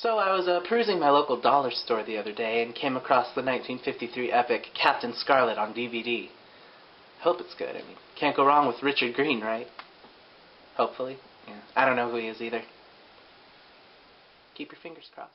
So I was perusing my local dollar store the other day and came across the 1953 epic Captain Scarlett on DVD. Hope it's good. I mean, can't go wrong with Richard Green, right? Hopefully. Yeah. I don't know who he is either. Keep your fingers crossed.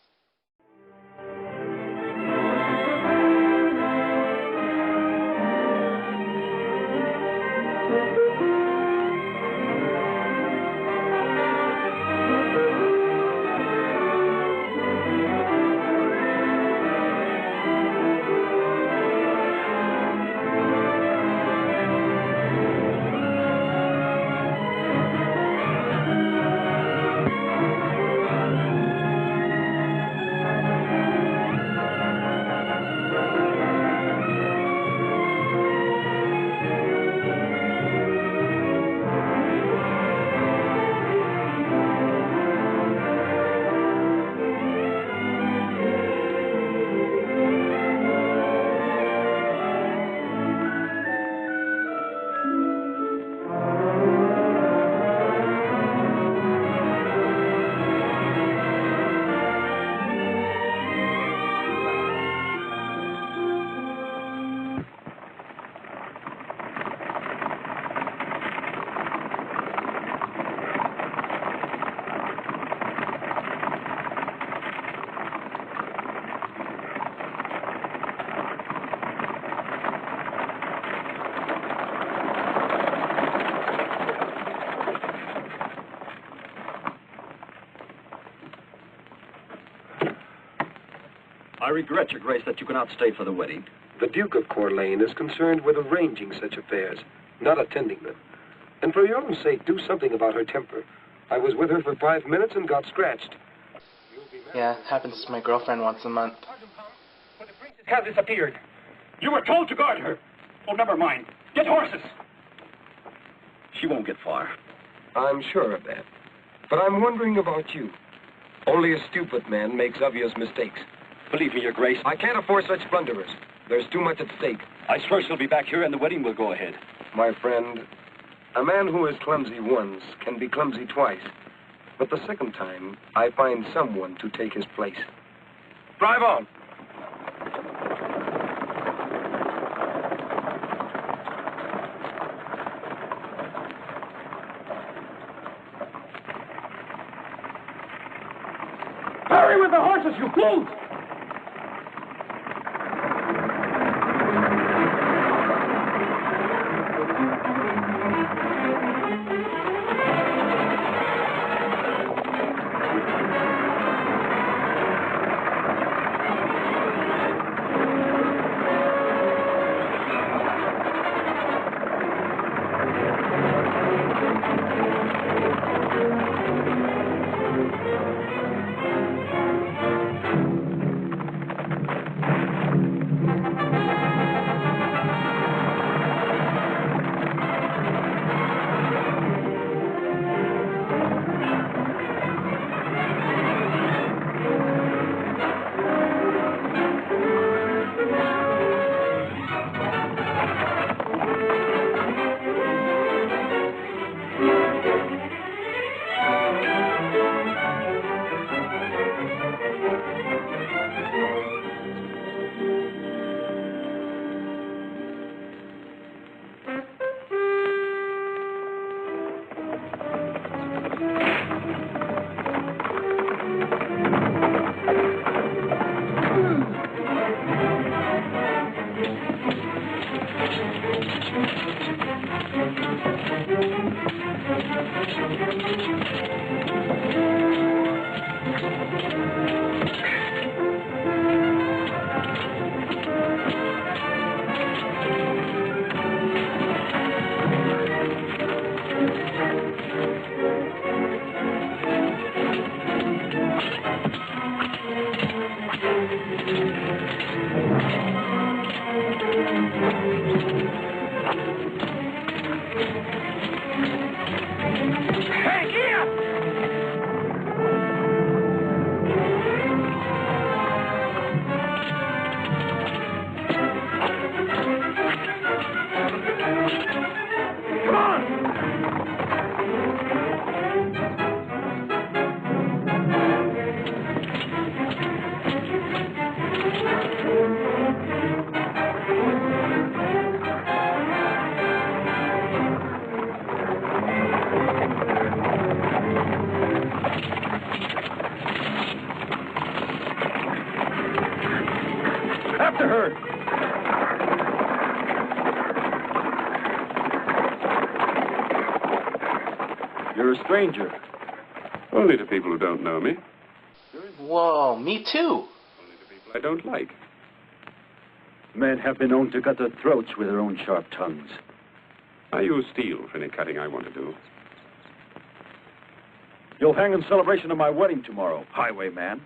I regret, Your Grace, that you cannot stay for the wedding. The Duke of Coeur d'Alene is concerned with arranging such affairs, not attending them. And for your own sake, do something about her temper. I was with her for 5 minutes and got scratched. Yeah, happens to my girlfriend once a month. But the princess has disappeared. You were told to guard her. Oh, never mind. Get horses. She won't get far. I'm sure of that. But I'm wondering about you. Only a stupid man makes obvious mistakes. Believe me, Your Grace. I can't afford such blunderers. There's too much at stake. I swear she'll be back here and the wedding will go ahead. My friend, a man who is clumsy once can be clumsy twice. But the second time, I find someone to take his place. Drive on. Hurry with the horses, you fools! Hey, here! a stranger. Only to people who don't know me. Whoa, me too. Only to people I don't like. Men have been known to cut their throats with their own sharp tongues. I use steel for any cutting I want to do. You'll hang in celebration of my wedding tomorrow, highwayman.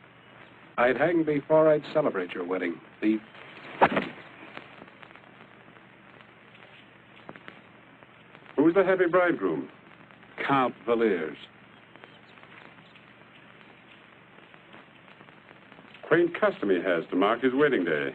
I'd hang before I'd celebrate your wedding, thief. Who's the heavy bridegroom? Count Villiers. Quaint custom he has to mark his wedding day.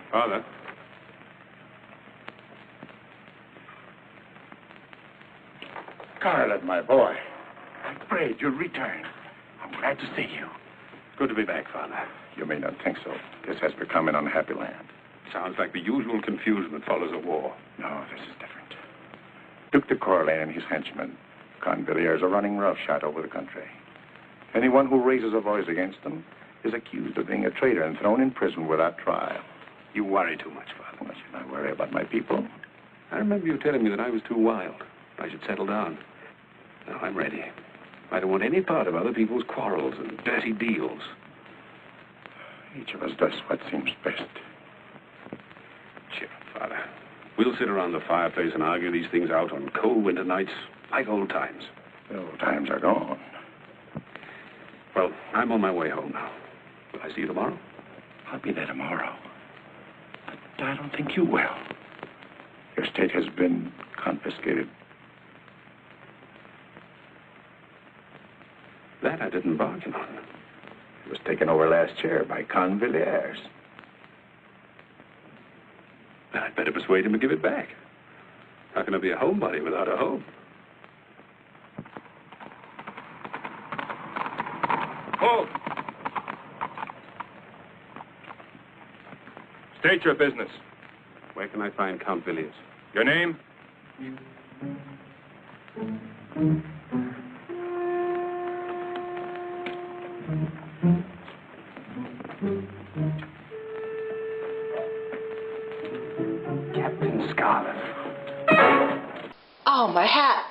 Father. Scarlett, my boy. I'm afraid you'll return. I'm glad to see you. Good to be back, Father. You may not think so. This has become an unhappy land. Sounds like the usual confusion that follows a war. No, this is different. Duke de Courlay and his henchmen, Convilliers, are running roughshod over the country. Anyone who raises a voice against them is accused of being a traitor and thrown in prison without trial. You worry too much, Father. I should not worry about my people. I remember you telling me that I was too wild. I should settle down. Now I'm ready. I don't want any part of other people's quarrels and dirty deals. Each of us does what seems best. Cheer up, Father. We'll sit around the fireplace and argue these things out on cold winter nights like old times. The old times are gone. Well, I'm on my way home now. Will I see you tomorrow? I'll be there tomorrow. But I don't think you will. Your estate has been confiscated. That I didn't bargain on. It was taken over last year by Convilliers. Then I'd better persuade him to give it back. How can I be a homebody without a home? Hold! State your business. Where can I find Count Villiers? Your name? Captain Scarlett. Oh, my hat!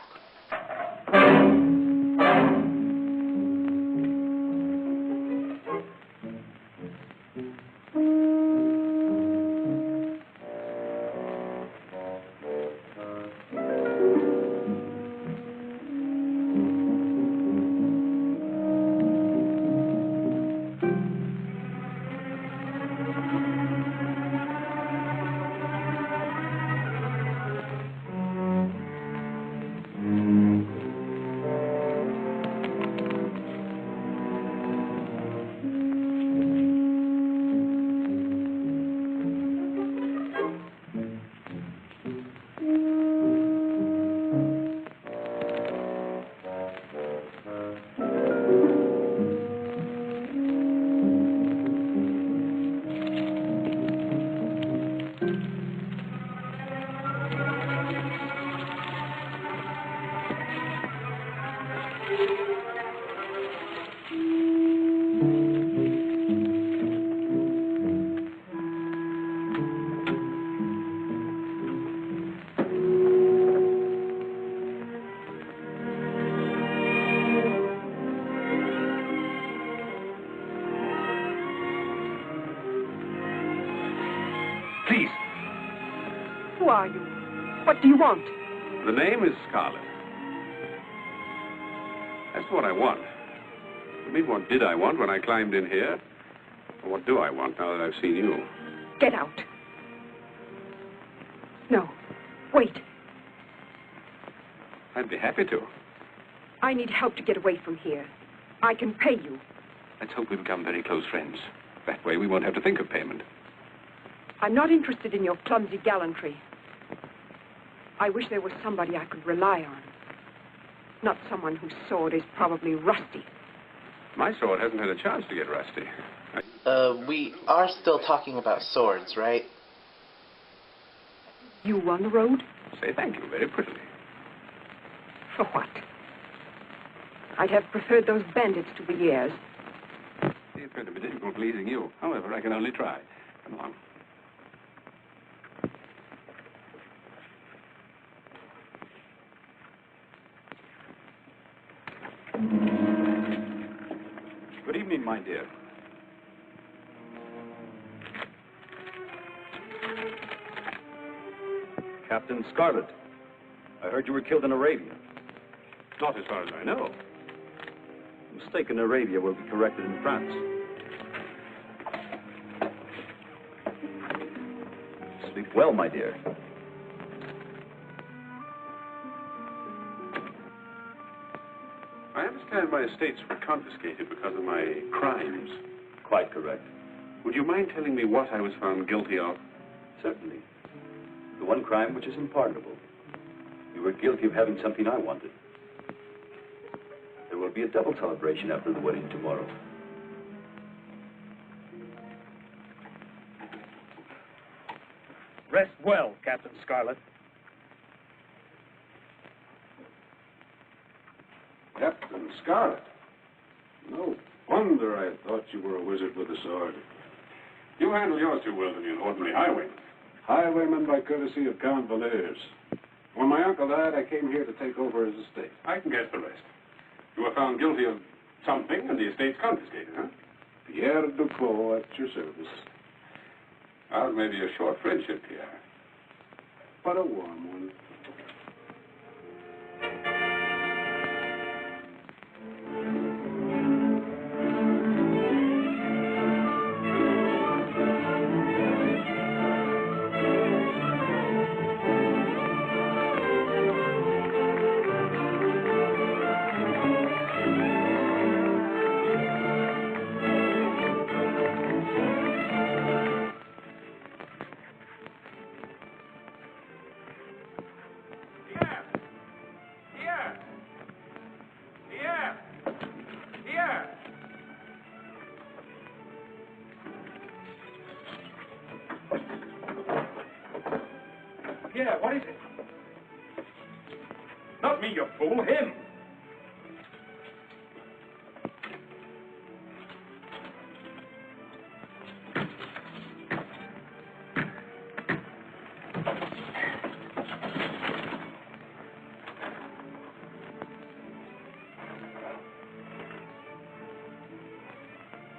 Please. Who are you? What do you want? The name is Scarlett. That's what I want. I mean, what did I want when I climbed in here? Or what do I want now that I've seen you? Get out. No. Wait. I'd be happy to. I need help to get away from here. I can pay you. Let's hope we become very close friends. That way we won't have to think of payment. I'm not interested in your clumsy gallantry. I wish there was somebody I could rely on. Not someone whose sword is probably rusty. My sword hasn't had a chance to get rusty. We are still talking about swords, right? You won the road? Say thank you very prettily. For what? I'd have preferred those bandits to the heirs. It's going to be difficult pleasing you. However, I can only try. Come along. Good evening, my dear. Captain Scarlett, I heard you were killed in Arabia. Not as far as I know. A mistake in Arabia will be corrected in France. Sleep well, my dear. I understand my estates were confiscated because of my crimes. Quite correct. Would you mind telling me what I was found guilty of? Certainly. The one crime which is unpardonable. You were guilty of having something I wanted. There will be a double celebration after the wedding tomorrow. Rest well, Captain Scarlett. Captain Scarlett. No wonder I thought you were a wizard with a sword. You handle yours too well to be an ordinary highwayman. Highwayman by courtesy of Count Valers. When my uncle died, I came here to take over his estate. I can guess the rest. You were found guilty of something, and the estate's confiscated, huh? Pierre Duclos at your service. Ours may be a short friendship, Pierre, but a warm one. Yeah, what is it? Not me, you fool, him.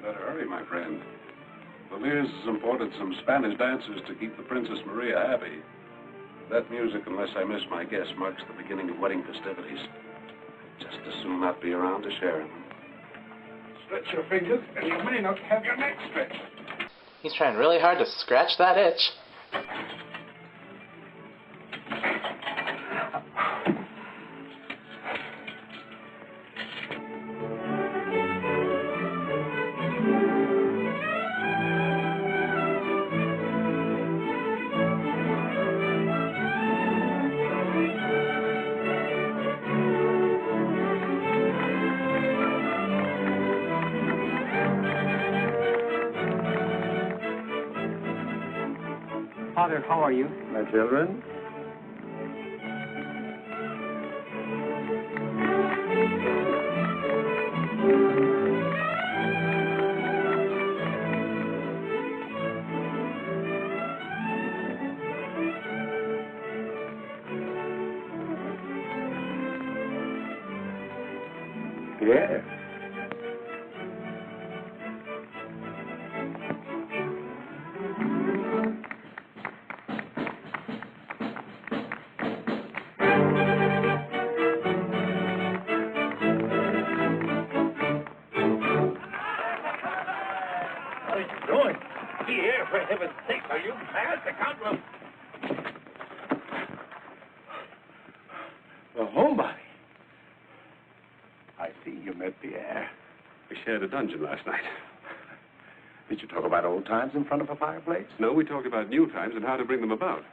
Better hurry, my friend. Valers has imported some Spanish dancers to keep the Princess Maria happy. That music, unless I miss my guess, marks the beginning of wedding festivities. Just as soon not be around to share them. Stretch your fingers, and you may not have your neck stretched. He's trying really hard to scratch that itch. Father, how are you? My children? Yes. What are you doing? Here, for heaven's sake, are you mad? The Count will... The homebody. I see you met Pierre. We shared a dungeon last night. Did you talk about old times in front of a fireplace? No, we talked about new times and how to bring them about.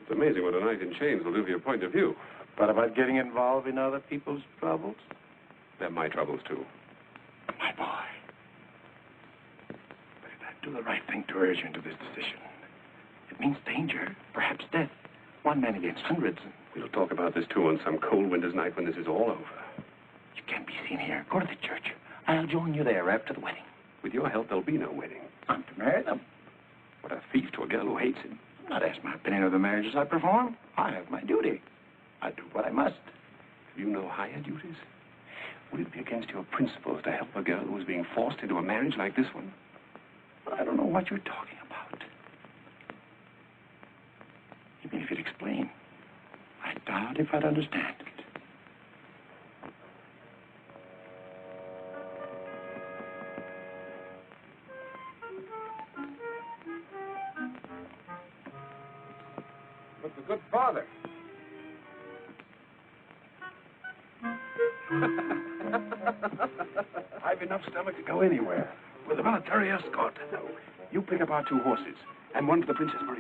It's amazing what a night in chains will do for your point of view. What about getting involved in other people's troubles? They're my troubles, too. My boy. But if I'd do the right thing to urge you into this decision, it means danger, perhaps death. One man against hundreds. We'll talk about this, too, on some cold winter's night when this is all over. You can't be seen here. Go to the church. I'll join you there after the wedding. With your help, there'll be no wedding. I'm to marry them. What a thief to a girl who hates him. I'm not asked my opinion of the marriages I perform. I have my duty. I do what I must. Do you know higher duties? Would it be against your principles to help a girl who is being forced into a marriage like this one? I don't know what you're talking about. Even if you'd explain, I doubt if I'd understand it. But the good father. I've enough stomach to go anywhere with a military escort. No, you pick up our 2 horses and one for the Princess Maria.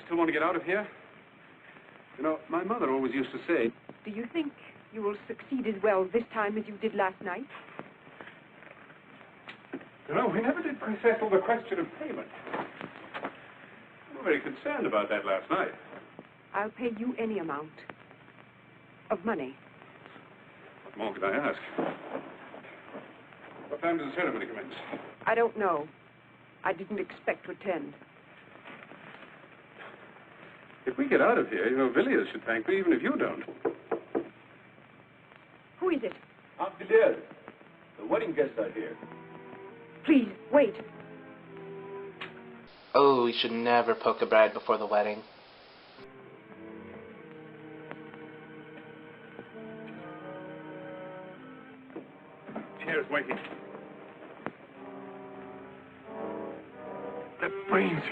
Still want to get out of here? You know, my mother always used to say... Do you think you will succeed as well this time as you did last night? You know, we never did settle the question of payment. We were very concerned about that last night. I'll pay you any amount of money. What more could I ask? What time does the ceremony commence? I don't know. I didn't expect to attend. If we get out of here, you know, Villiers should thank me, even if you don't. Who is it? Aunt Villiers, the wedding guests are here. Please, wait. Oh, we should never poke a bride before the wedding. Chairs waiting. The princess.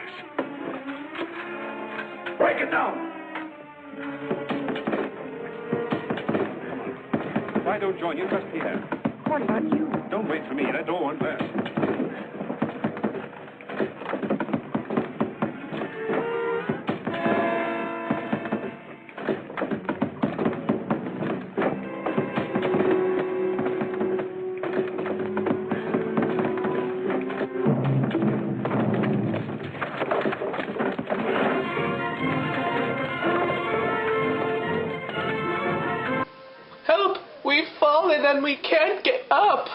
Break it down! If I don't join you, just here. What about you? Don't wait for me. That door won't last. Help! We've fallen and we can't get up!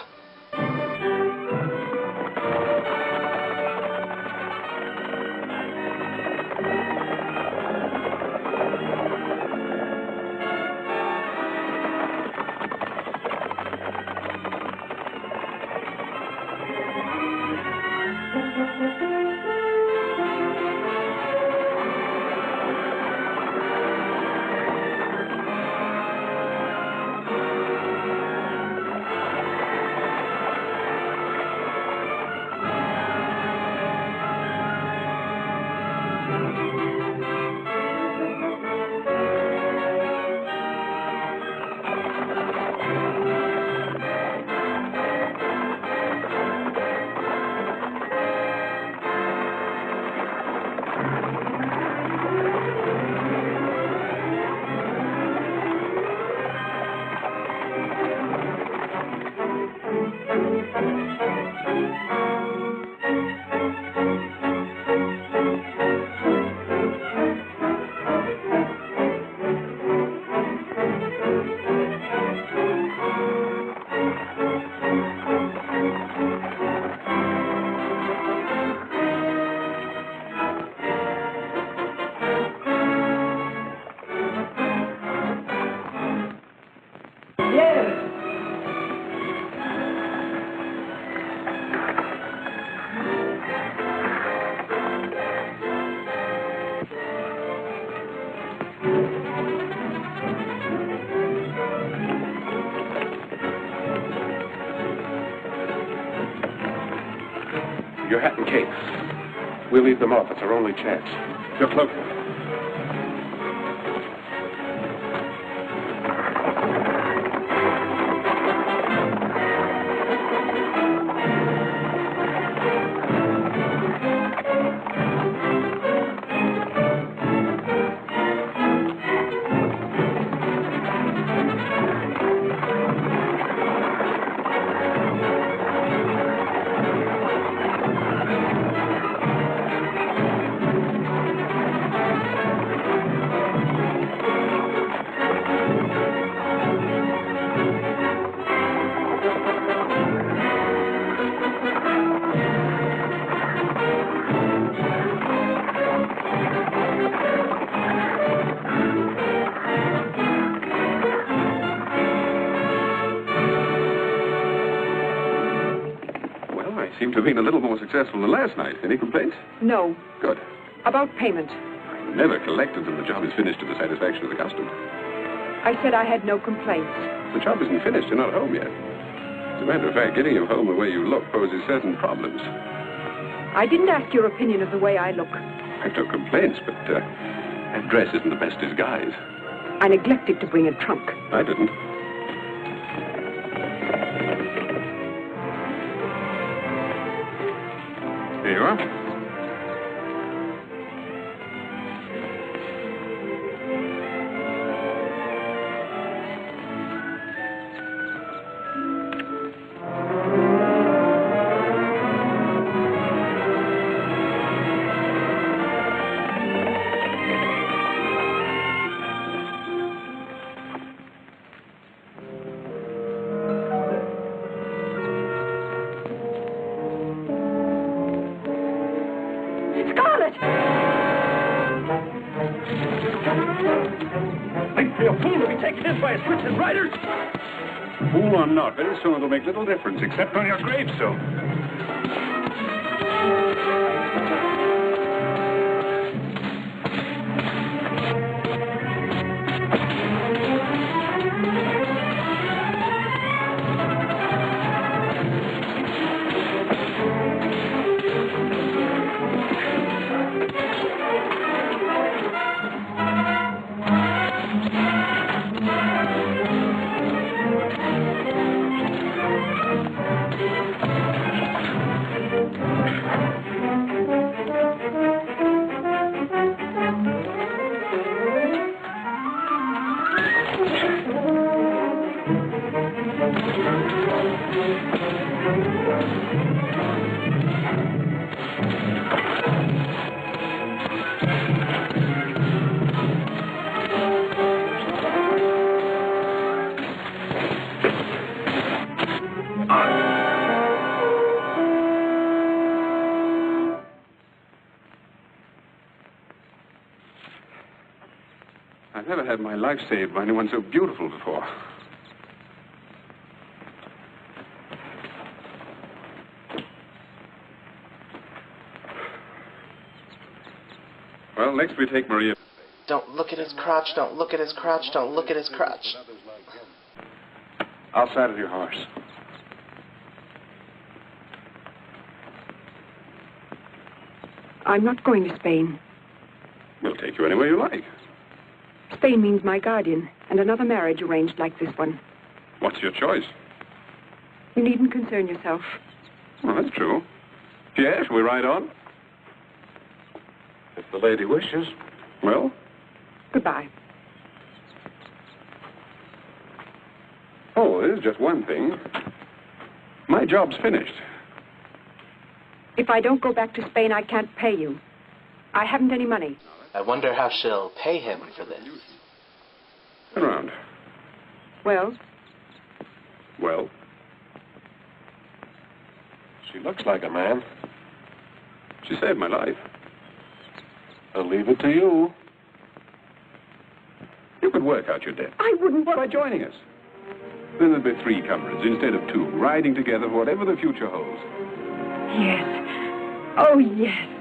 Your hat and cape. We'll leave them off. It's our only chance. Your cloak. Seem to have been a little more successful than last night. Any complaints? No. Good. About payment. I never collect until the job is finished to the satisfaction of the customer. I said I had no complaints. The job isn't finished. You're not home yet. As a matter of fact, getting you home the way you look poses certain problems. I didn't ask your opinion of the way I look. I've no complaints, but that dress isn't the best disguise. I neglected to bring a trunk. I didn't. Here you are. Scarlett! Think you're a fool to be taken in by a switch and riders? Fool or not, very soon it'll make little difference, except on your gravestone. I've never had my life saved by anyone so beautiful before. Well, next we take Maria. Don't look at his crotch, don't look at his crotch, don't look at his crotch. I'll saddle your horse. I'm not going to Spain. We'll take you anywhere you like. Spain means my guardian, and another marriage arranged like this one. What's your choice? You needn't concern yourself. Well, that's true. Yes, we ride on. If the lady wishes. Well? Goodbye. Oh, there's just one thing. My job's finished. If I don't go back to Spain, I can't pay you. I haven't any money. I wonder how she'll pay him for this. Turn around. Well? Well? She looks like a man. She saved my life. I'll leave it to you. You could work out your debt. I wouldn't. By joining us. Then there'd be 3 comrades instead of 2, riding together for whatever the future holds. Yes. Oh, yes.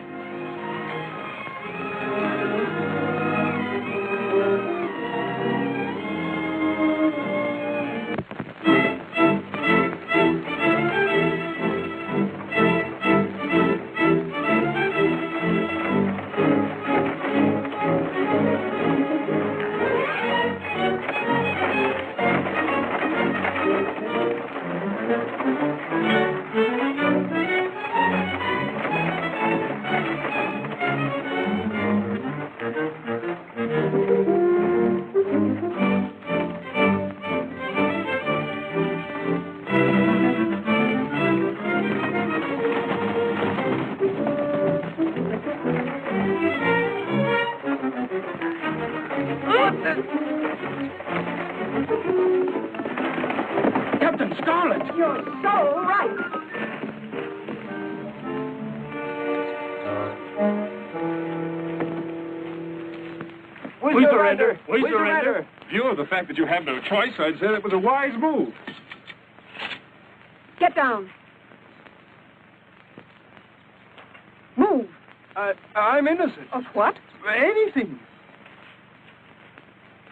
You're so right. We surrender. We surrender. In view of the fact that you have no choice, I'd say that was a wise move. Get down. Move. I'm innocent. Of what? Anything.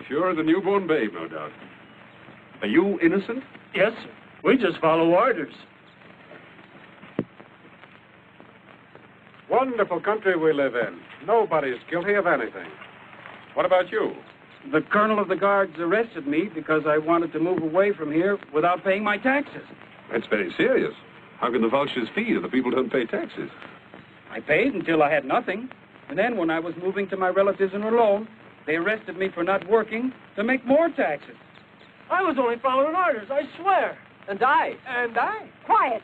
Sure as a newborn babe, no doubt. Are you innocent? Yes, sir. We just follow orders. Wonderful country we live in. Nobody's guilty of anything. What about you? The colonel of the guards arrested me because I wanted to move away from here without paying my taxes. That's very serious. How can the vultures feed if the people don't pay taxes? I paid until I had nothing. And then when I was moving to my relatives in alone, they arrested me for not working to make more taxes. I was only following orders, I swear. And I. Quiet.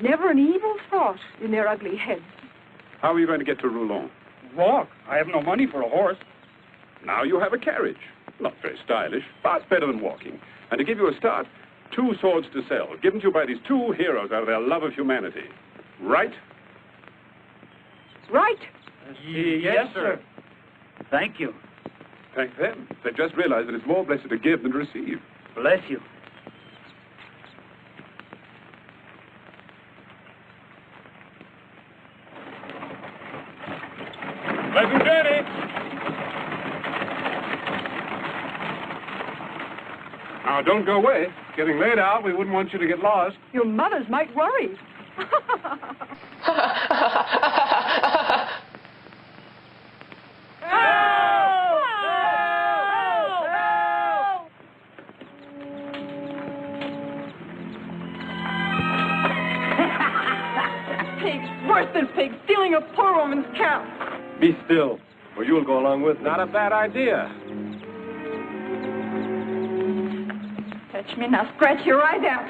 Never an evil thought in their ugly heads. How are you going to get to Roulon? Walk. I have no money for a horse. Now you have a carriage. Not very stylish, but better than walking. And to give you a start, 2 swords to sell, given to you by these 2 heroes out of their love of humanity. Right? Right? Yes, sir. Thank you. Thank them. They've just realized that it's more blessed to give than to receive. Bless you. Pleasant journey. Now, don't go away. It's getting late out. We wouldn't want you to get lost. Your mothers might worry. Pigs, worse than pigs, stealing a poor woman's cow. Be still, or you'll go along with me. Not a bad idea. Touch me, now scratch your eyes out.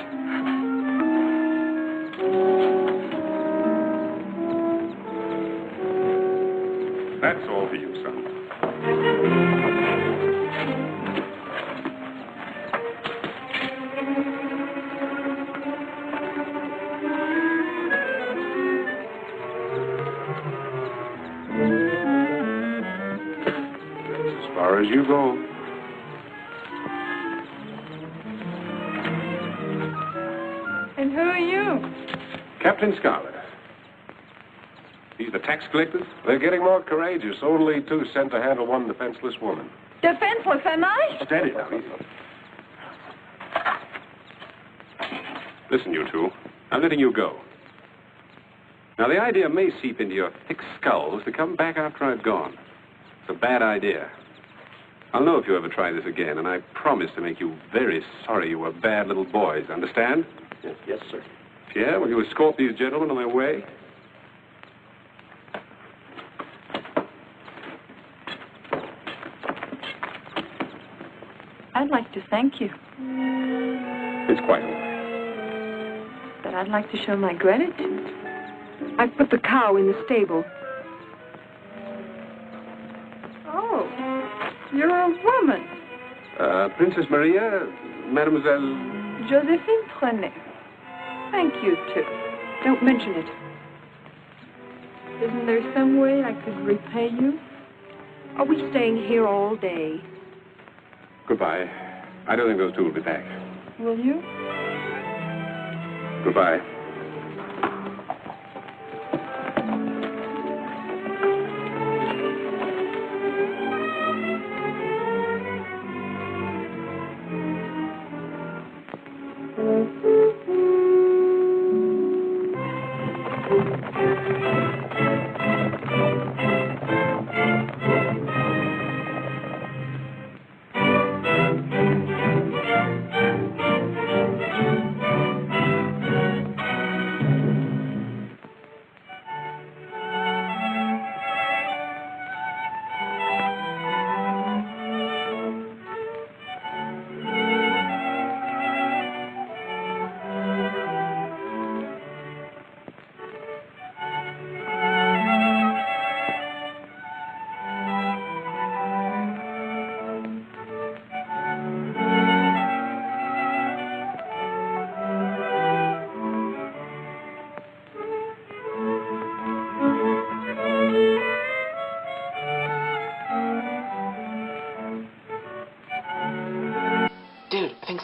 That's all for you, son. That's as far as you go. And who are you? Captain Scarlett. These the tax collectors? They're getting more courageous. Only 2 sent to handle one defenseless woman. Defenseless, am I? Steady now, easy. Listen, you 2. I'm letting you go. Now, the idea may seep into your thick skulls to come back after I've gone. It's a bad idea. I'll know if you ever try this again, and I promise to make you very sorry you were bad little boys. Understand? Yes, sir. Yeah, will you escort these gentlemen on their way? I'd like to thank you, It's quite all right. but I'd like to show my gratitude. I've put the cow in the stable. Oh, you're a woman. Princess Maria, Mademoiselle... Josephine Trenet. Thank you, too. Don't mention it. Isn't there some way I could repay you? Are we staying here all day? Goodbye. I don't think those 2 will be back. Will you? Goodbye.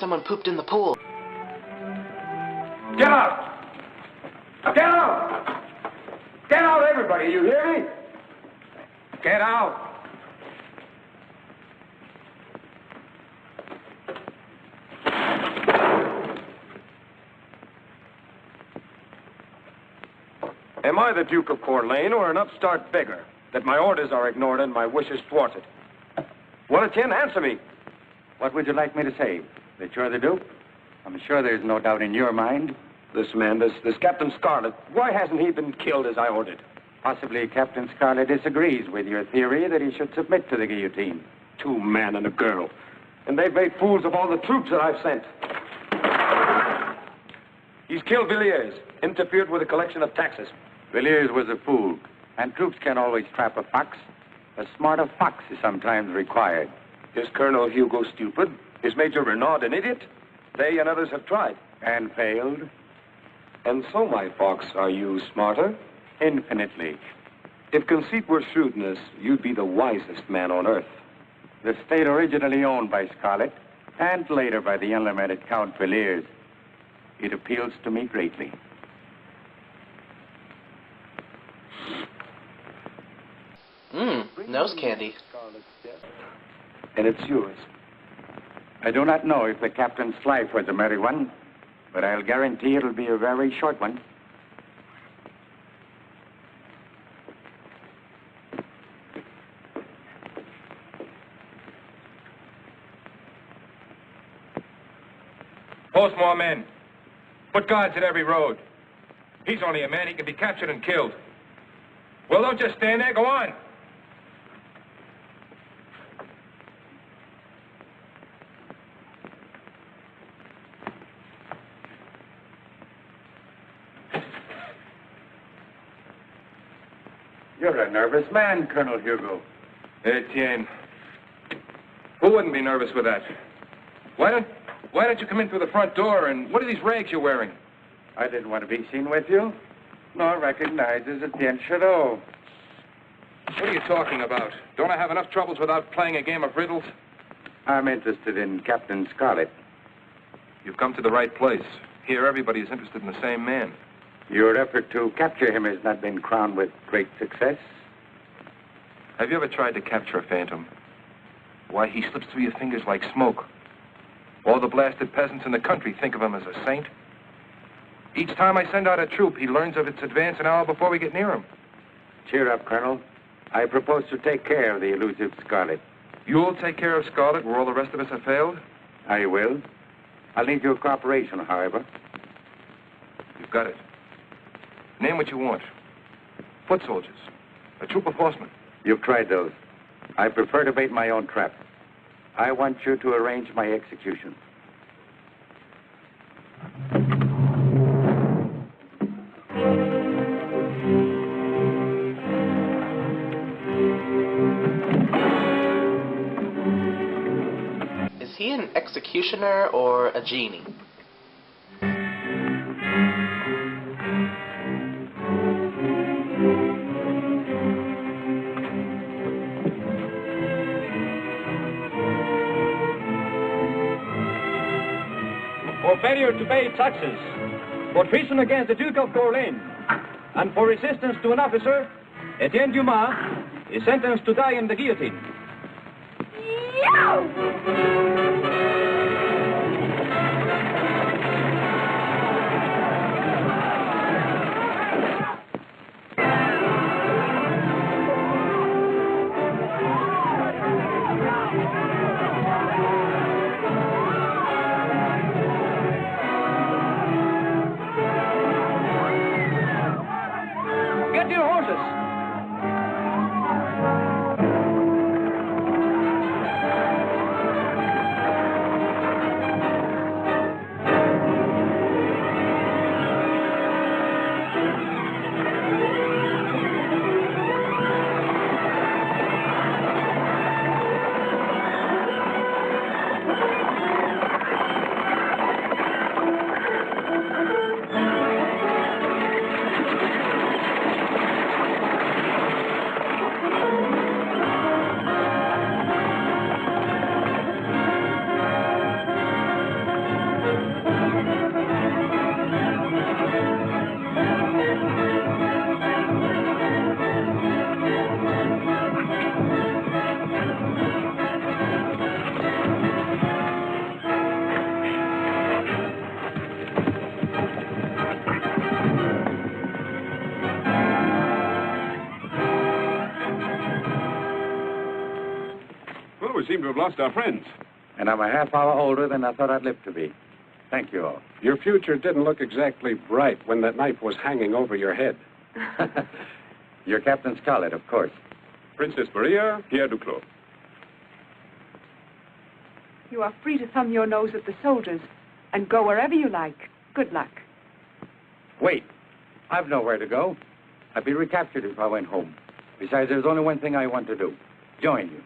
someone pooped in the pool. Get out! Get out! Get out, everybody! You hear me? Get out! Am I the Duke of Corlane or an upstart beggar that my orders are ignored and my wishes thwarted? Well, Etienne, answer me. What would you like me to say? That you're the Duke? I'm sure there's no doubt in your mind. This man, this Captain Scarlett, why hasn't he been killed as I ordered? Possibly Captain Scarlett disagrees with your theory that he should submit to the guillotine. 2 men and a girl. And they've made fools of all the troops that I've sent. He's killed Villiers, interfered with the collection of taxes. Villiers was a fool, and troops can't always trap a fox. A smarter fox is sometimes required. Is Colonel Hugo stupid? Is Major Renaud an idiot? They and others have tried. And failed. And so, my fox, are you smarter? Infinitely. If conceit were shrewdness, you'd be the wisest man on earth. The state originally owned by Scarlett, and later by the unlimited Count Villiers. It appeals to me greatly. Nose candy. And it's yours. I do not know if the captain's life was a merry one, but I'll guarantee it'll be a very short one. Post more men. Put guards at every road. He's only a man. He can be captured and killed. Well, don't just stand there. Go on. You're a nervous man, Colonel Hugo. Etienne. Who wouldn't be nervous with that? Why don't you come in through the front door, and what are these rags you're wearing? I didn't want to be seen with you, nor recognized as Etienne Chateau. What are you talking about? Don't I have enough troubles without playing a game of riddles? I'm interested in Captain Scarlett. You've come to the right place. Here, everybody is interested in the same man. Your effort to capture him has not been crowned with great success. Have you ever tried to capture a phantom? Why, he slips through your fingers like smoke. All the blasted peasants in the country think of him as a saint. Each time I send out a troop, he learns of its advance an hour before we get near him. Cheer up, Colonel. I propose to take care of the elusive Scarlett. You'll take care of Scarlett where all the rest of us have failed? I will. I'll need your cooperation, however. You've got it. Name what you want. Foot soldiers. A troop of horsemen. You've tried those. I prefer to bait my own trap. I want you to arrange my execution. Is he an executioner or a genie? For failure to pay taxes, for treason against the Duke of Corlane, and for resistance to an officer, Etienne Dumas is sentenced to die in the guillotine. Get your horses. we seem to have lost our friends. And I'm a half hour older than I thought I'd live to be. Thank you all. Your future didn't look exactly bright when that knife was hanging over your head. You're Captain Scarlett, of course. Princess Maria, Pierre Duclos. You are free to thumb your nose at the soldiers and go wherever you like. Good luck. Wait. I've nowhere to go. I'd be recaptured if I went home. Besides, there's only one thing I want to do. Join you.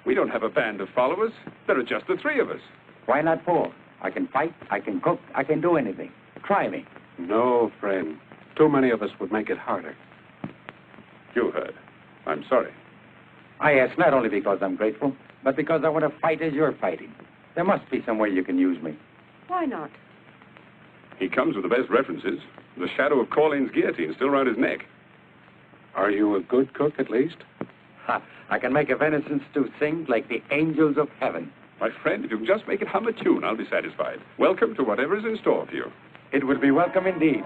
We don't have a band of followers. There are just the three of us. Why not four? I can fight, I can cook, I can do anything. Try me. No, friend. Too many of us would make it harder. You heard. I'm sorry. I ask not only because I'm grateful, but because I want to fight as you're fighting. There must be some way you can use me. Why not? He comes with the best references. The shadow of Corleane's guillotine still around his neck. Are you a good cook, at least? Ha! I can make a venison stew sing like the angels of heaven. My friend, if you can just make it hum a tune, I'll be satisfied. Welcome to whatever is in store for you. It will be welcome indeed.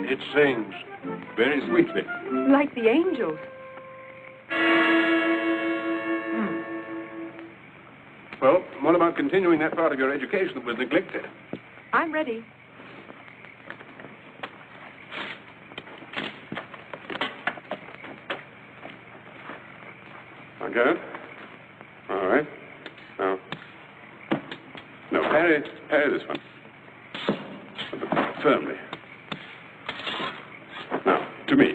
It sings very sweetly. Like the angels. Well, what about continuing that part of your education that was neglected? I'm ready. Okay. All right. Now, no, parry this one. Firmly. Now, to me.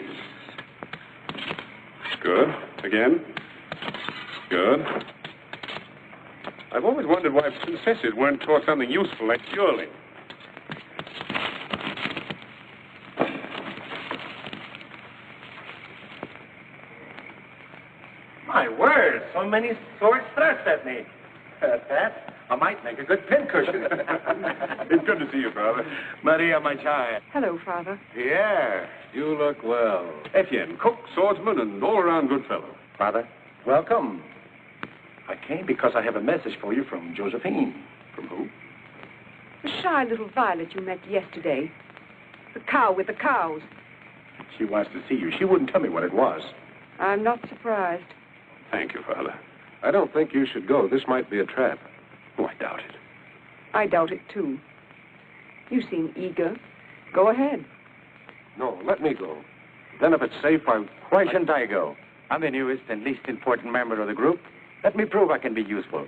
Good. Again. Good. I've always wondered why princesses weren't taught something useful like dueling. My word, so many swords thrust at me. That, I might make a good pincushion. It's good to see you, Father. Maria, my child. Hello, Father. Pierre, you look well. Etienne, cook, swordsman, and all-around good fellow. Father, welcome. I came because I have a message for you from Josephine. From who? The shy little violet you met yesterday. The cow with the cows. She wants to see you. She wouldn't tell me what it was. I'm not surprised. Thank you, Father. I don't think you should go. This might be a trap. Oh, I doubt it. I doubt it, too. You seem eager. Go ahead. No, let me go. Then if it's safe, Why shouldn't I go? I'm the newest and least important member of the group. Let me prove I can be useful.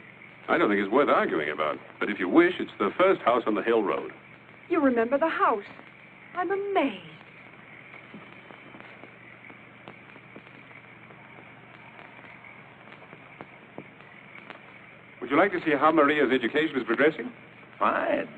I don't think it's worth arguing about. But if you wish, it's the first house on the hill road. You remember the house. I'm amazed. Would you like to see how Maria's education is progressing? Fine.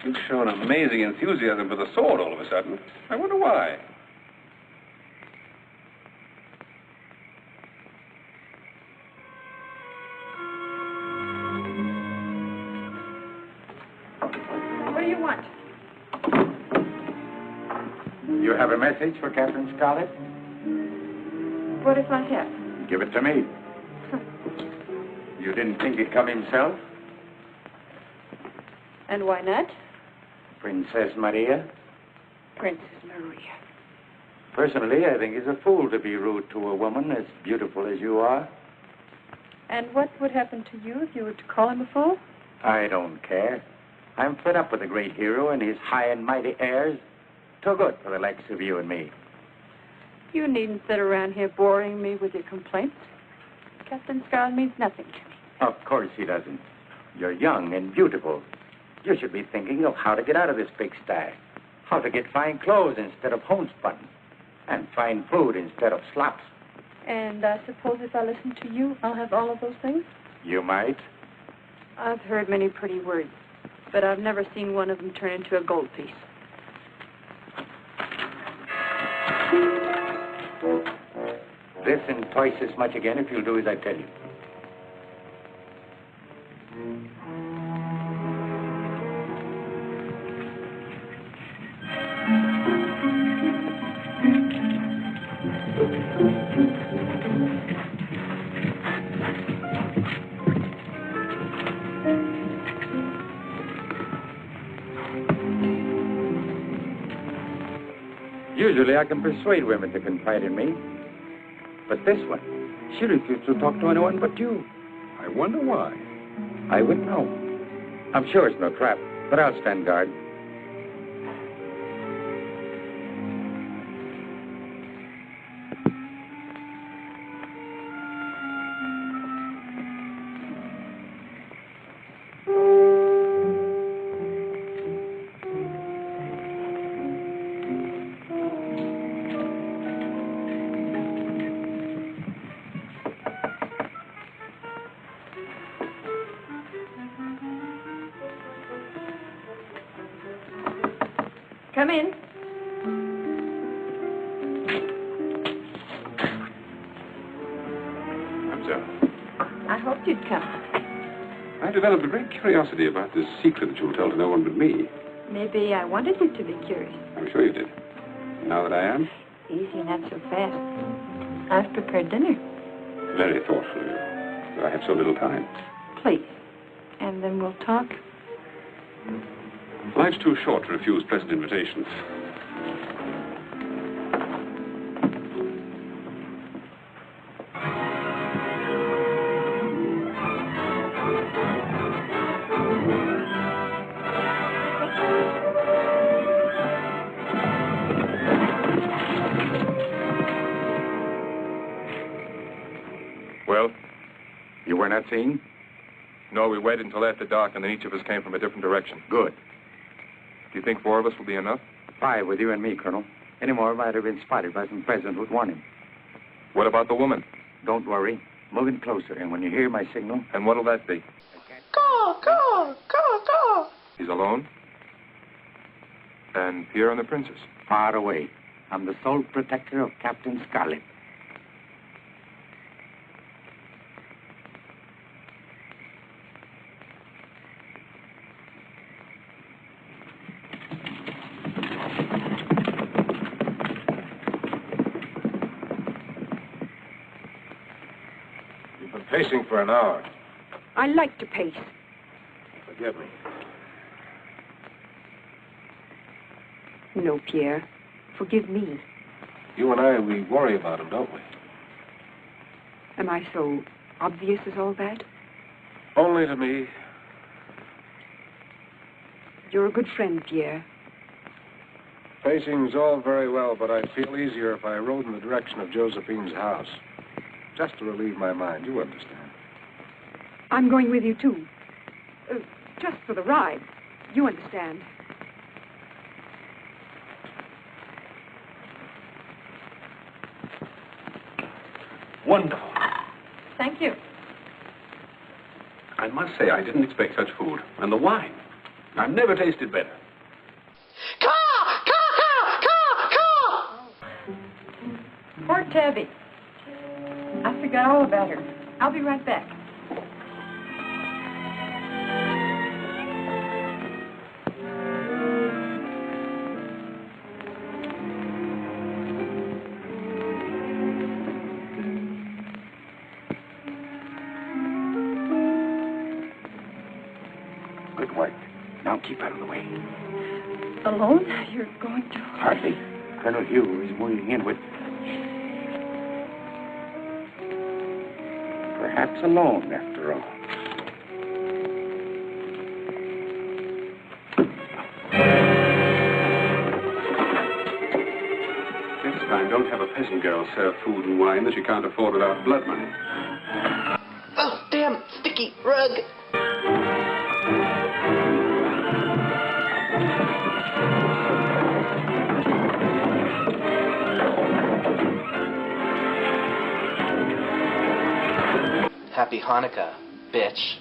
You've shown amazing enthusiasm for the sword all of a sudden. I wonder why. What do you want? You have a message for Captain Scarlett? What if I have? Give it to me. You didn't think he'd come himself? And why not? Princess Maria? Princess Maria. Personally, I think he's a fool to be rude to a woman as beautiful as you are. And what would happen to you if you were to call him a fool? I don't care. I'm fed up with the great hero and his high and mighty airs. Too good for the likes of you and me. You needn't sit around here boring me with your complaints. Captain Scarlett means nothing to me. Of course he doesn't. You're young and beautiful. You should be thinking of how to get out of this pigsty. How to get fine clothes instead of homespun. And fine food instead of slops. And I suppose if I listen to you, I'll have all of those things? You might. I've heard many pretty words, but I've never seen one of them turn into a gold piece. This and twice as much again if you'll do as I tell you. Usually I can persuade women to confide in me. But this one, she refused to talk to anyone but you. I wonder why. I wouldn't know. I'm sure it's no trap, but I'll stand guard. Come in. I'm sorry. I hoped you'd come. I developed a great curiosity about this secret that you'll tell to no one but me. Maybe I wanted you to be curious. I'm sure you did. Now that I am, Easy, not so fast. I've prepared dinner. very thoughtful of you. But I have so little time. Please. And then we'll talk. Life's too short to refuse pleasant invitations. Well? You were not seen? No, we waited until after dark, and then each of us came from a different direction. Good. Do you think 4 of us will be enough? 5 with you and me, Colonel. Any more might have been spotted by some peasant who'd warn him. What about the woman? Don't worry. Move in closer, and when you hear my signal... And what'll that be? Caw, caw, caw, caw. He's alone? And Pierre and the princess? Far away. I'm the sole protector of Captain Scarlett. You've been pacing for an hour. I like to pace. Forgive me. No, Pierre. Forgive me. You and I, we worry about him, don't we? Am I so obvious as all that? Only to me. You're a good friend, Pierre. Pacing's all very well, but I'd feel easier if I rode in the direction of Josephine's house. Just to relieve my mind, you understand. I'm going with you, too. Just for the ride. You understand. Wonderful. Thank you. I must say, I didn't expect such food. And the wine. I've never tasted better. Caw, caw, caw, caw, caw. Poor Tabby. I forgot all about her. I'll be right back. Good work. Now keep out of the way. Alone? You're going to... Hardly. Colonel Hugh is moving in with... Perhaps alone, after all. Next time, don't have a peasant girl serve food and wine that she can't afford without blood money. Oh, damn, sticky rug. Happy Hanukkah, bitch.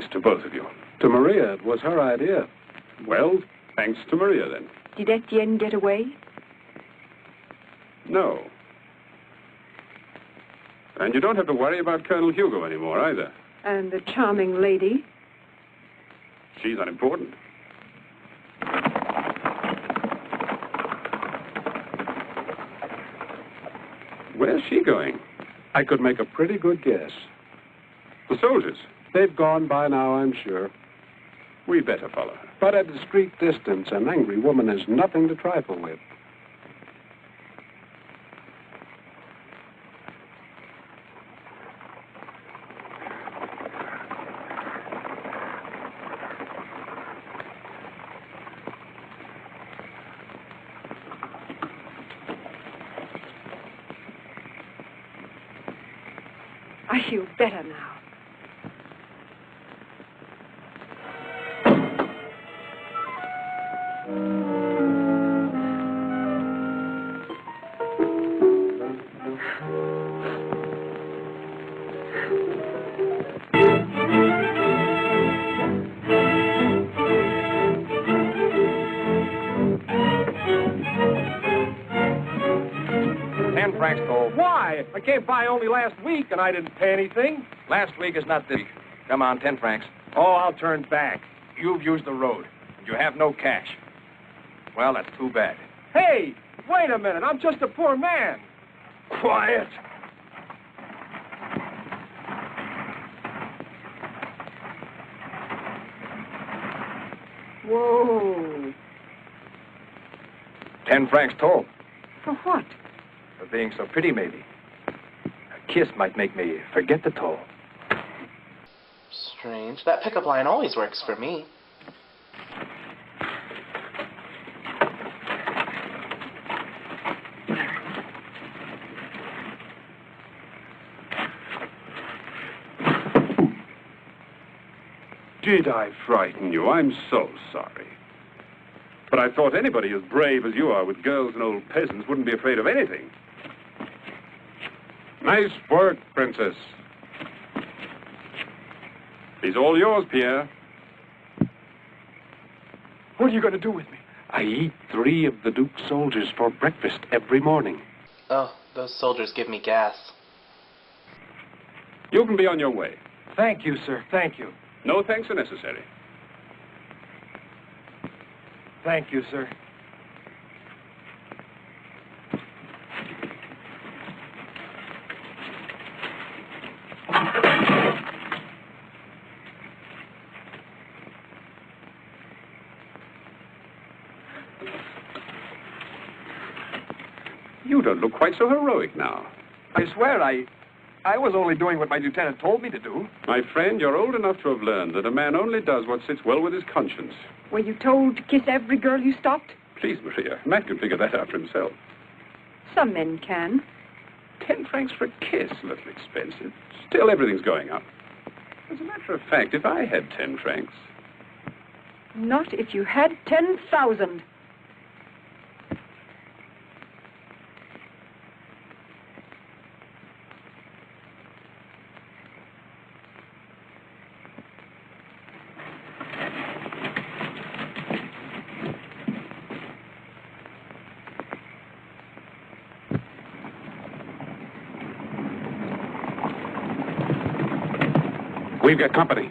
Thanks to both of you. To Maria, it was her idea. Well, thanks to Maria, then. Did Etienne get away? No. And you don't have to worry about Colonel Hugo anymore, either. And the charming lady? She's unimportant. Where's she going? I could make a pretty good guess. The soldiers. They've gone by now, I'm sure. We'd better follow her. But at a discreet distance, an angry woman is nothing to trifle with. I feel better now. $10 toll. Why? I came by only last week and I didn't pay anything. Last week is not this week. Come on, $10. Oh, I'll turn back. You've used the road, and you have no cash. Well, that's too bad. Hey, wait a minute. I'm just a poor man. Quiet. Whoa. $10 toll. For what? For being so pretty, maybe. A kiss might make me forget the toll. Strange. That pickup line always works for me. Did I frighten you? I'm so sorry. But I thought anybody as brave as you are with girls and old peasants wouldn't be afraid of anything. Nice work, Princess. He's all yours, Pierre. What are you going to do with me? I eat 3 of the Duke's soldiers for breakfast every morning. Oh, those soldiers give me gas. You can be on your way. Thank you, sir. Thank you. No thanks are necessary. Thank you, sir. You don't look quite so heroic now. I swear I was only doing what my lieutenant told me to do. My friend, you're old enough to have learned that a man only does what sits well with his conscience. Were you told to kiss every girl you stopped? Please, Maria, Matt can figure that out for himself. Some men can. 10 francs for a kiss, a little expensive. Still, everything's going up. As a matter of fact, if I had 10 francs... Not if you had 10,000. We've got company.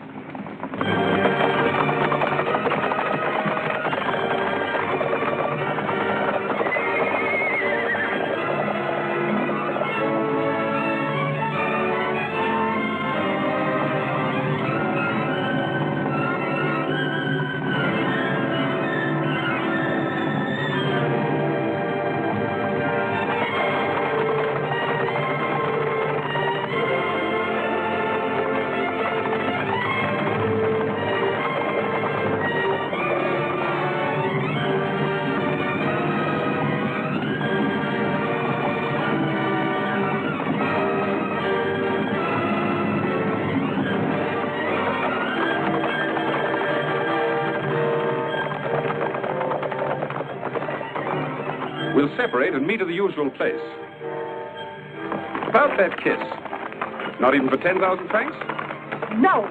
We'll separate and meet at the usual place. About that kiss. Not even for 10,000 francs? No.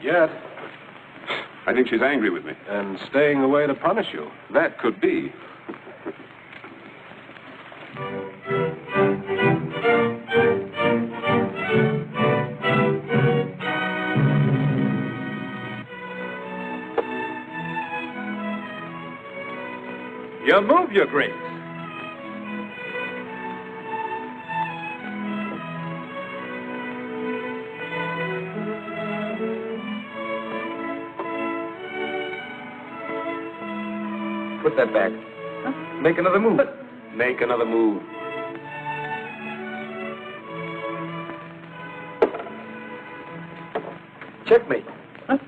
yet. I think she's angry with me. And staying away to punish you. That could be. You move, Your Grace. Put that back. Huh? Make another move. Make another move. Checkmate. Huh?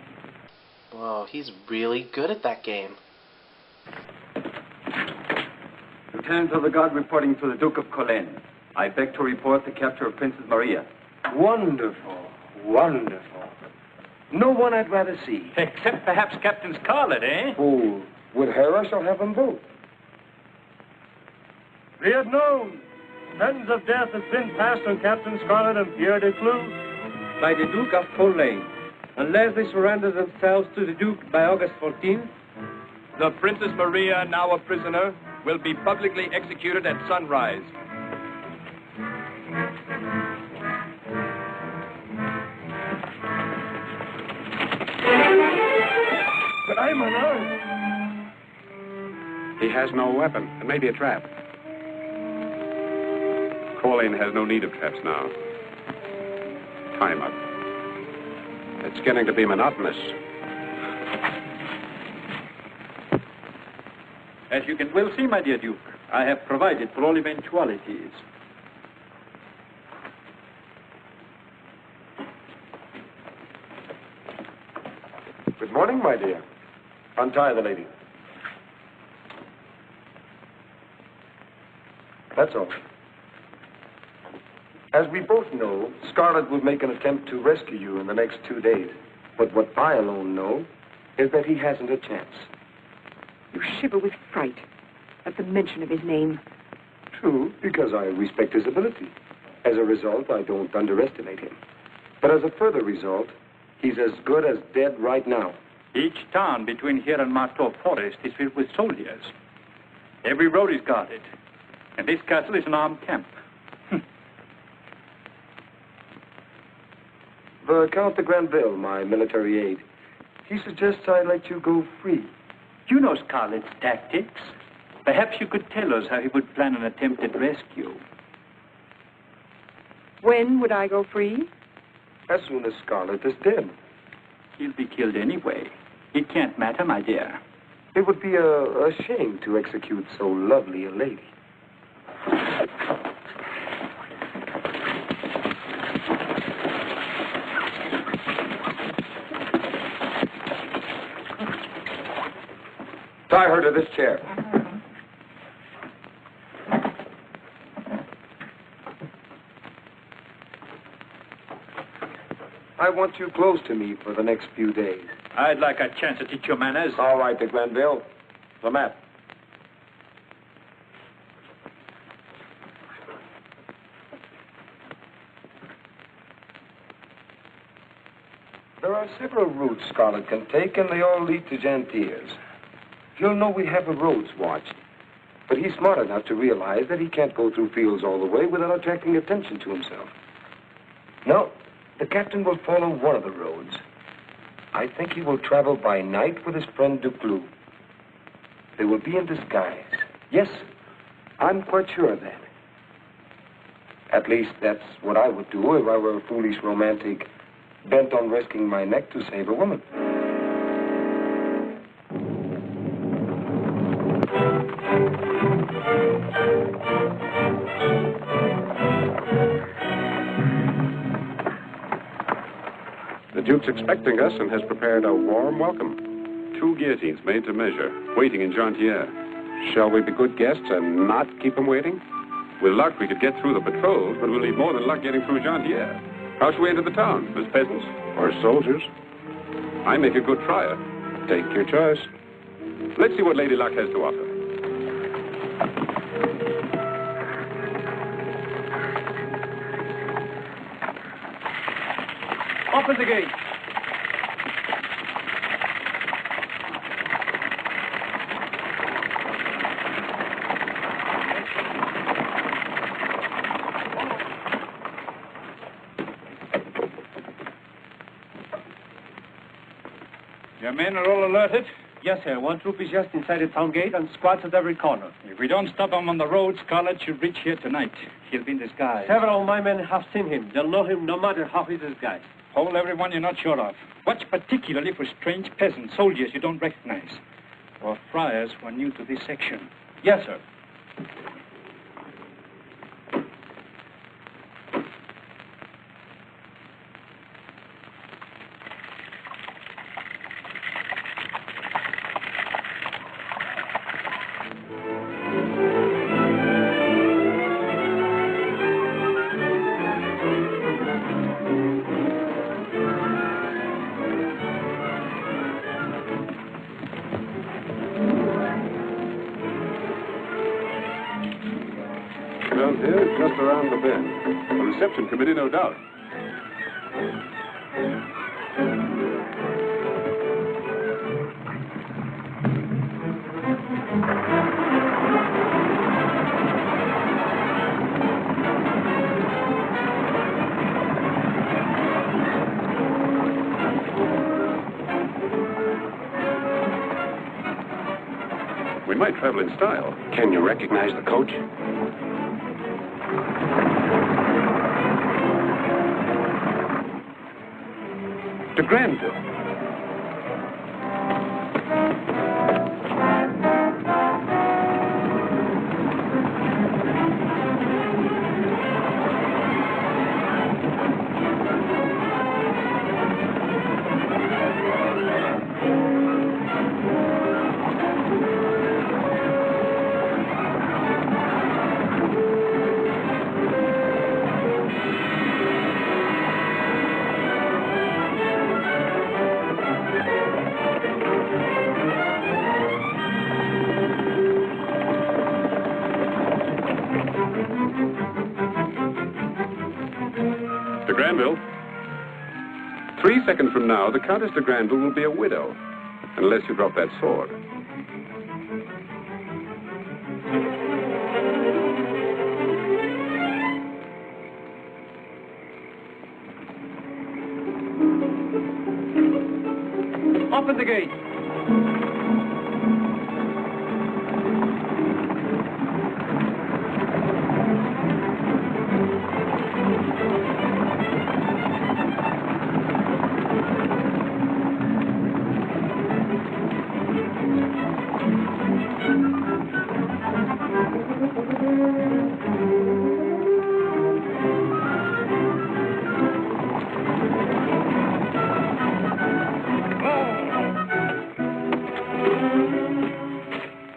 Whoa, he's really good at that game. Lieutenant of the Guard reporting to the Duke of Colin. I beg to report the capture of Princess Maria. Wonderful. Wonderful. No one I'd rather see. Except perhaps Captain Scarlett, eh? Oh, with her I shall have them both. Be it known, sentence of death has been passed on Captain Scarlett and Pierre de Clou by the Duke of Colin. Unless they surrender themselves to the Duke by August 14th, the Princess Maria, now a prisoner, will be publicly executed at sunrise. But I'm unarmed. He has no weapon. It may be a trap. Colin has no need of traps now. Time up. It's getting to be monotonous. As you can well see, my dear Duke, I have provided for all eventualities. Good morning, my dear. Untie the lady. That's all. As we both know, Scarlett will make an attempt to rescue you in the next 2 days. But what I alone know is that he hasn't a chance. You shiver with fright at the mention of his name. True, because I respect his ability. As a result, I don't underestimate him. But as a further result, he's as good as dead right now. Each town between here and Marteau Forest is filled with soldiers. Every road is guarded. And this castle is an armed camp. The Count de Granville, my military aide, he suggests I let you go free. You know Scarlett's tactics. Perhaps you could tell us how he would plan an attempted rescue. When would I go free? As soon as Scarlett is dead. He'll be killed anyway. It can't matter, my dear. It would be a shame to execute so lovely a lady. Tie her to this chair. I want you close to me for the next few days. I'd like a chance to teach you manners. All right, de Granville. The map. There are several routes Scarlett can take, and they all lead to Jantiers. You'll know we have the roads watched. But he's smart enough to realize that he can't go through fields all the way without attracting attention to himself. No, the captain will follow one of the roads. I think he will travel by night with his friend Duclos. They will be in disguise. Yes, I'm quite sure of that. At least that's what I would do if I were a foolish romantic bent on risking my neck to save a woman. The Duke's expecting us and has prepared a warm welcome. 2 guillotines made to measure, waiting in Jantier. Shall we be good guests and not keep them waiting? With luck, we could get through the patrols, but we'll need more than luck getting through Jantier. How shall we enter the town? As peasants? Or soldiers? I make a good trier. Take your choice. Let's see what Lady Luck has to offer. Open the gate. Your men are all alerted? Yes, sir. One troop is just inside the town gate and squads at every corner. If we don't stop him on the road, Scarlett should reach here tonight. He'll be in disguise. Several of my men have seen him. They'll know him no matter how he's disguised. Hold everyone you're not sure of. Watch particularly for strange peasants, soldiers you don't recognize, or friars who are new to this section. Yes, sir. Down here, just around the bend. A reception committee, no doubt. We might travel in style. Can you recognize the coach? To Granville. Granville. 3 seconds from now, the Countess de Granville will be a widow, unless you drop that sword. Open the gate.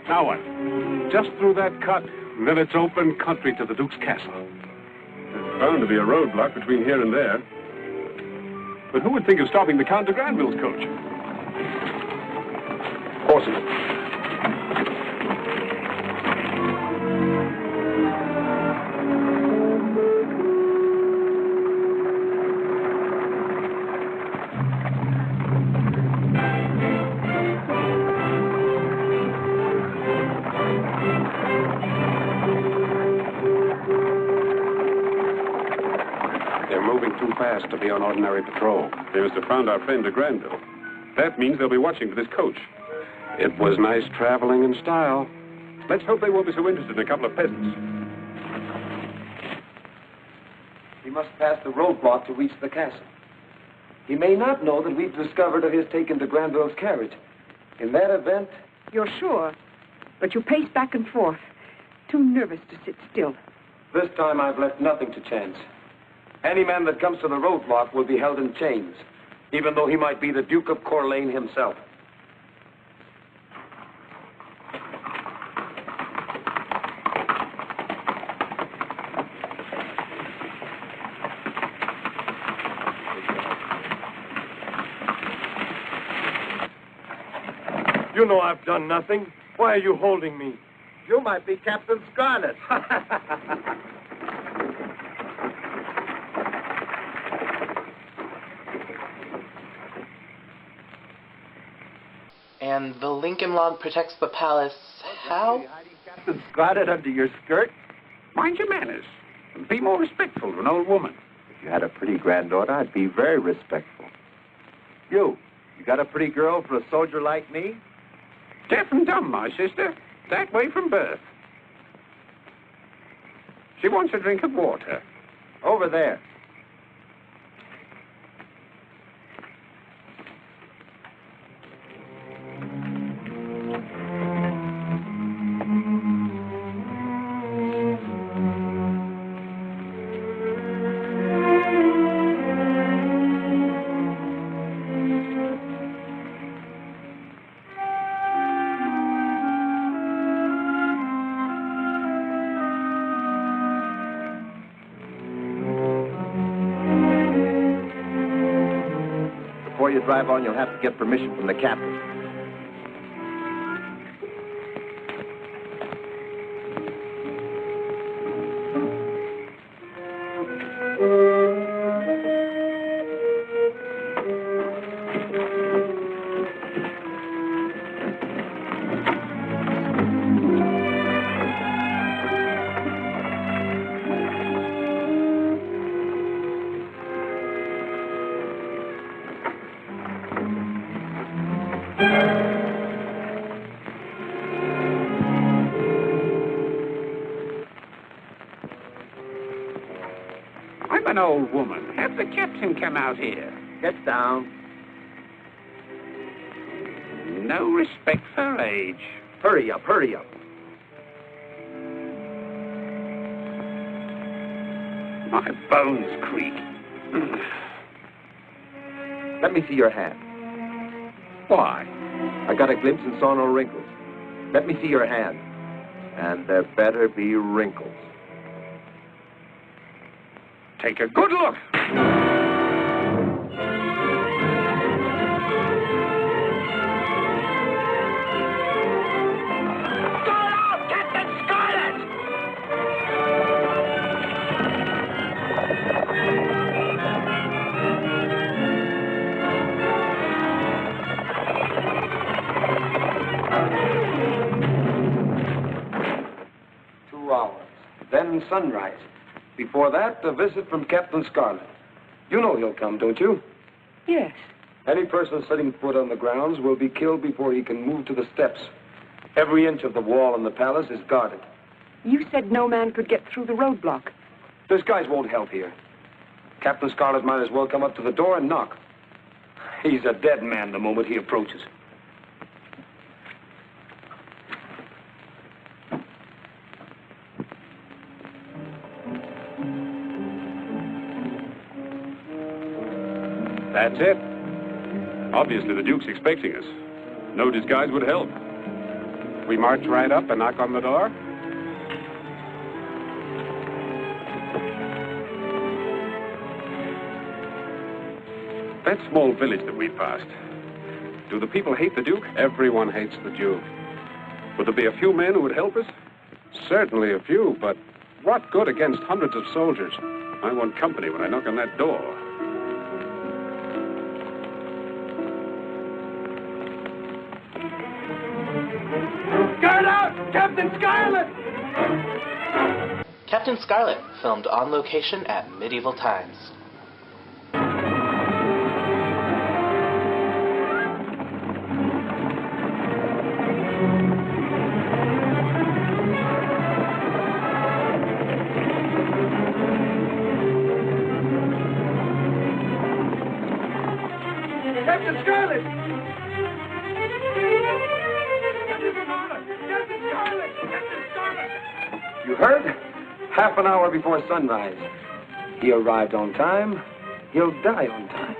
Now what? Just through that cut, and then it's open country to the Duke's castle. There's bound to be a roadblock between here and there. But who would think of stopping the Count de Granville's coach? Horses. Too fast to be on ordinary patrol. They must have found our friend de Granville. That means they'll be watching for this coach. It was nice traveling in style. Let's hope they won't be so interested in a couple of peasants. He must pass the roadblock to reach the castle. He may not know that we've discovered of his taking de Granville's carriage. In that event... You're sure, but you pace back and forth. Too nervous to sit still. This time I've left nothing to chance. Any man that comes to the roadblock will be held in chains, even though he might be the Duke of Corlane himself. You know I've done nothing. Why are you holding me? You might be Captain Scarlett. And the Lincoln log protects the palace. How? Captain Scarlett under your skirt? Mind your manners. And be more respectful to an old woman. If you had a pretty granddaughter, I'd be very respectful. You You got a pretty girl for a soldier like me? Deaf and dumb, my sister. That way from birth. She wants a drink of water. Over there. Before you drive on, you'll have to get permission from the captain. I'm an old woman. Have the captain come out here. Get down. No respect for age. Hurry up, hurry up. My bones creak. Let me see your hand. Why? I got a glimpse and saw no wrinkles. Let me see your hand. And there better be wrinkles. Take a good look. Then sunrise. Before that, a visit from Captain Scarlett. You know he'll come, don't you? Yes. Any person setting foot on the grounds will be killed before he can move to the steps. Every inch of the wall in the palace is guarded. You said no man could get through the roadblock. This guys won't help here. Captain Scarlett might as well come up to the door and knock. He's a dead man the moment he approaches. That's it. Obviously, the Duke's expecting us. No disguise would help. We march right up and knock on the door. That small village that we passed. Do the people hate the Duke? Everyone hates the Duke. Would there be a few men who would help us? Certainly a few, but what good against hundreds of soldiers? I want company when I knock on that door. Guard out! Captain Scarlett! Captain Scarlett, filmed on location at medieval times. Captain Scarlett! Captain Scarlett! Captain Scarlett! Captain Scarlett! You heard? Half an hour before sunrise. He arrived on time. He'll die on time.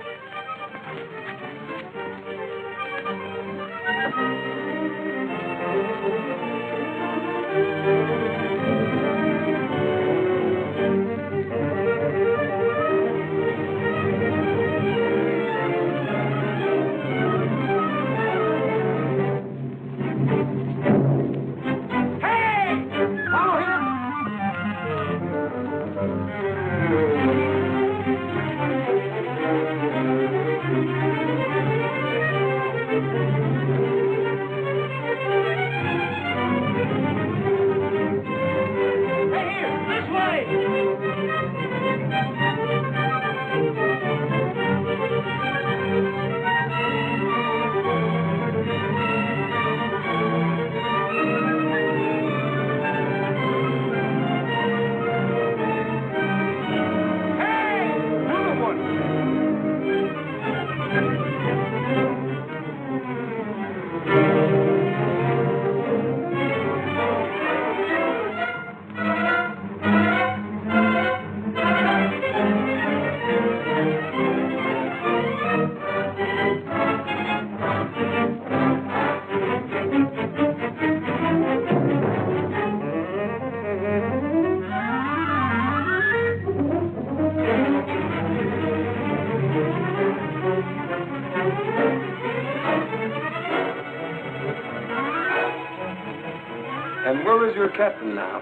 And where is your captain now?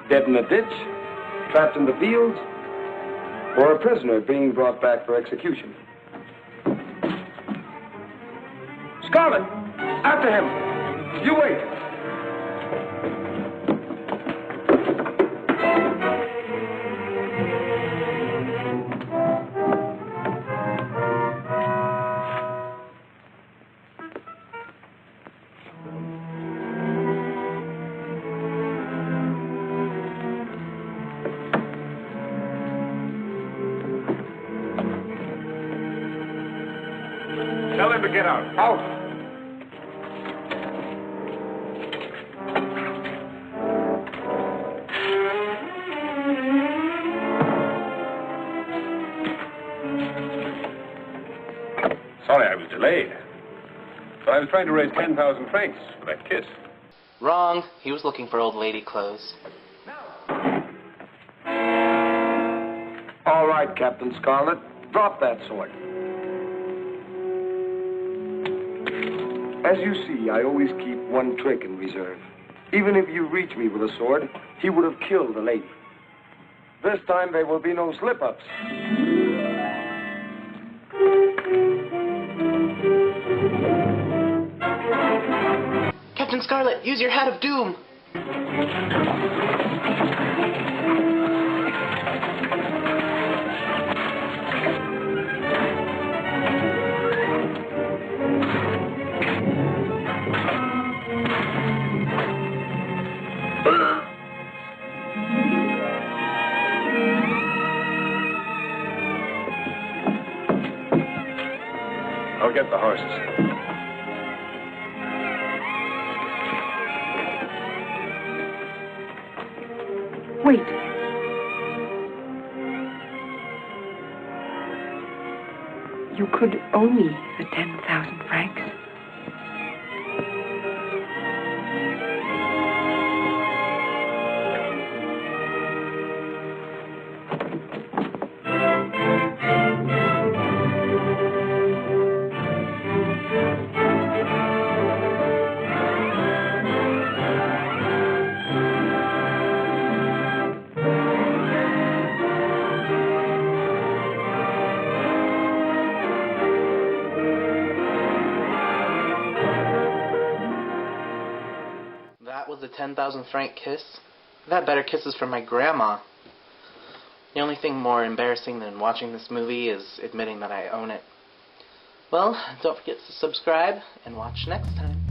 Dead in a ditch? Trapped in the fields? Or a prisoner being brought back for execution? Scarlett! After him! You wait! Tell him to get out. Out! Sorry I was delayed. But I was trying to raise 10,000 francs for that kiss. Wrong. He was looking for old lady clothes. All right, Captain Scarlett. Drop that sword. As you see, I always keep one trick in reserve. Even if you reach me with a sword, he would have killed the lady. This time there will be no slip-ups. Captain Scarlett, use your hat of doom! I'll get the horses. Wait. You could owe me the 10,000 francs. That was a 10,000 franc kiss? I've had better kisses from my grandma. The only thing more embarrassing than watching this movie is admitting that I own it. Well, don't forget to subscribe and watch next time.